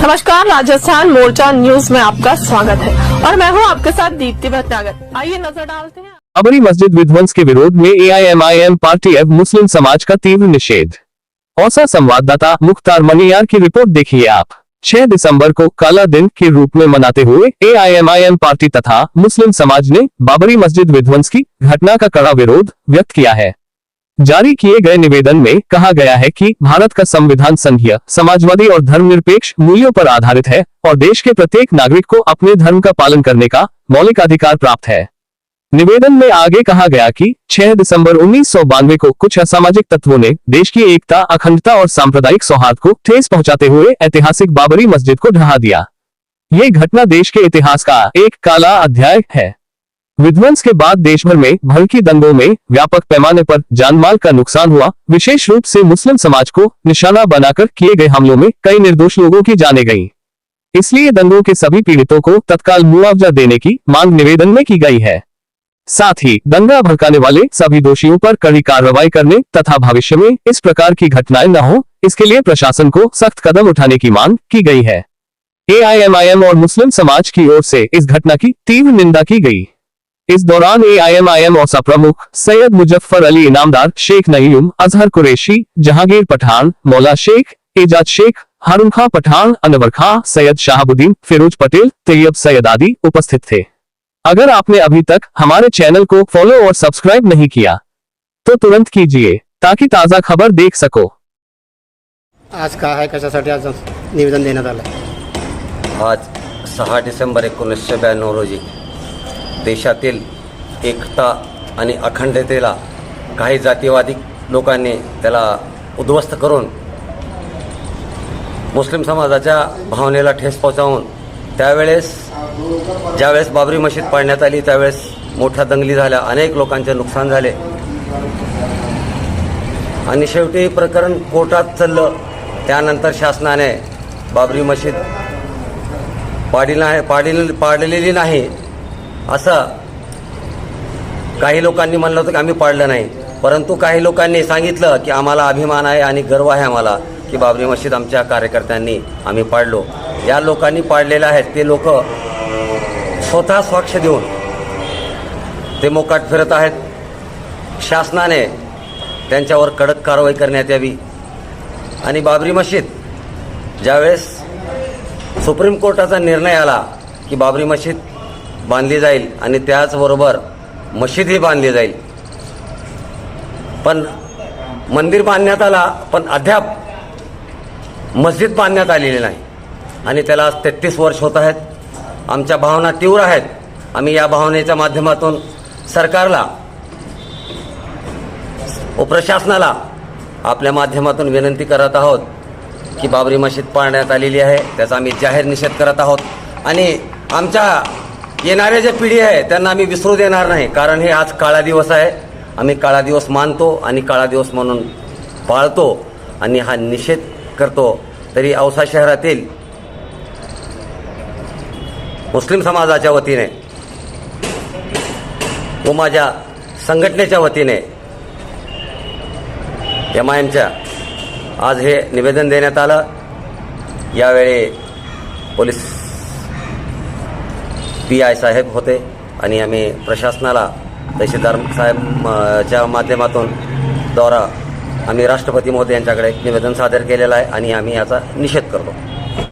नमस्कार, राजस्थान मोर्चा न्यूज में आपका स्वागत है और मैं हूं आपके साथ दीप्ति भटनागर। आइए नजर डालते हैं। बाबरी मस्जिद विध्वंस के विरोध में AIMIM पार्टी एवं मुस्लिम समाज का तीव्र निषेध। औसा संवाददाता मुख्तार मनियार की रिपोर्ट देखिए आप। 6 दिसंबर को काला दिन के रूप में मनाते हुए AIMIM पार्टी तथा मुस्लिम समाज ने बाबरी मस्जिद विध्वंस की घटना का कड़ा विरोध व्यक्त किया है। जारी किए गए निवेदन में कहा गया है कि भारत का संविधान संघीय, समाजवादी और धर्मनिरपेक्ष मूल्यों पर आधारित है और देश के प्रत्येक नागरिक को अपने धर्म का पालन करने का मौलिक अधिकार प्राप्त है। निवेदन में आगे कहा गया कि 6 दिसंबर 1992 को कुछ असामाजिक तत्वों ने देश की एकता, अखंडता और सांप्रदायिक सौहार्द को ठेस पहुंचाते हुए ऐतिहासिक बाबरी मस्जिद को ढहा दिया। ये घटना देश के इतिहास का एक काला अध्याय है। विध्वंस के बाद देश भर में भड़की दंगों में व्यापक पैमाने पर जानमाल का नुकसान हुआ। विशेष रूप से मुस्लिम समाज को निशाना बनाकर किए गए हमलों में कई निर्दोष लोगों की जानें गईं। इसलिए दंगों के सभी पीड़ितों को तत्काल मुआवजा देने की मांग निवेदन में की गई है। साथ ही दंगा भड़काने वाले सभी दोषियों पर कड़ी कार्रवाई करने तथा भविष्य में इस प्रकार की घटनाएं न हो, इसके लिए प्रशासन को सख्त कदम उठाने की मांग की गई है। AIMIM और मुस्लिम समाज की ओर से इस घटना की तीव्र निंदा की गई। इस दौरान AIMIM औसा प्रमुख सैयद मुजफ्फर अली इनामदार, शेख नईम, अजहर कुरैशी, जहांगीर पठान, मौला शेख, एजाज शेख, हारून खां पठान, अनवर खां, सैयद शाहबुद्दीन, फिरोज पटेल, तैयब सैयद आदि उपस्थित थे। अगर आपने अभी तक हमारे चैनल को फॉलो और सब्सक्राइब नहीं किया तो तुरंत कीजिए ताकि ताजा खबर देख सको। आज काय आहे, कशासाठी आज निवेदन देण्यात आलं? आज 6 डिसेंबर 1992 रोजी देशातील एकता आणि अखंडतेला काही जातीवादी लोकांनी त्याला उद्ध्वस्त करून मुस्लिम समाजाच्या भावनेला ठेस पोहोचवून ज्यावेळेस बाबरी मशीद पाडण्यात आली त्यावेळेस मोठ्या दंगली झाल्या, अनेक लोकांचे नुकसान झाले आणि शेवटी प्रकरण कोर्टात चाललं। त्यानंतर शासनाने बाबरी मशीद पाडलेली नाही असं काही लोकांनी म्हणलं होतं की आम्ही पाडलं नाही, परंतु काही लोकांनी सांगितलं की आम्हाला अभिमान आहे आणि गर्व आहे आम्हाला की बाबरी मशीद आमच्या कार्यकर्त्यांनी आम्ही पाडलो। या लोकांनी पाडलेले आहेत ते लोक स्वतः साक्ष देऊन ते मोकाट फिरत आहेत। शासनाने त्यांच्यावर कडक कारवाई करण्यात यावी आणि बाबरी मशीद ज्यावेळेस सुप्रीम कोर्टाचा निर्णय आला की बाबरी मशीद बांधली जाईल आणि त्याचबरोबर मशीदही बांधली जाईल, पण मंदिर बांधण्यात आला पण अद्याप मस्जिद बांधण्यात आलेली नाही आणि त्याला आज 33 वर्ष होत आहेत। आमच्या भावना तीव्र आहेत। आम्ही या भावनेच्या माध्यमातून सरकारला व प्रशासनाला आपल्या माध्यमातून विनंती करत आहोत की बाबरी मशीद पाडण्यात आलेली आहे त्याचा आम्ही जाहीर निषेध करत आहोत आणि आमच्या येणाऱ्या ज्या पिढी आहे त्यांना आम्ही विसरू देणार नाही, कारण हे आज काळा दिवस आहे। आम्ही काळा दिवस मानतो आणि काळा दिवस म्हणून पाळतो आणि हा निषेध करतो। तरी औसा शहरातील मुस्लिम समाजाच्या वतीने व माझ्या संघटनेच्या वतीने MIMच्या आज हे निवेदन देण्यात आलं। यावेळी पोलीस PI साहेब होते आणि आम्ही प्रशासनाला तहसीलदार साहेबच्या माध्यमातून आम्ही राष्ट्रपती महोदय यांच्याकडे निवेदन सादर केलेलं आहे आणि आम्ही याचा निषेध करतो।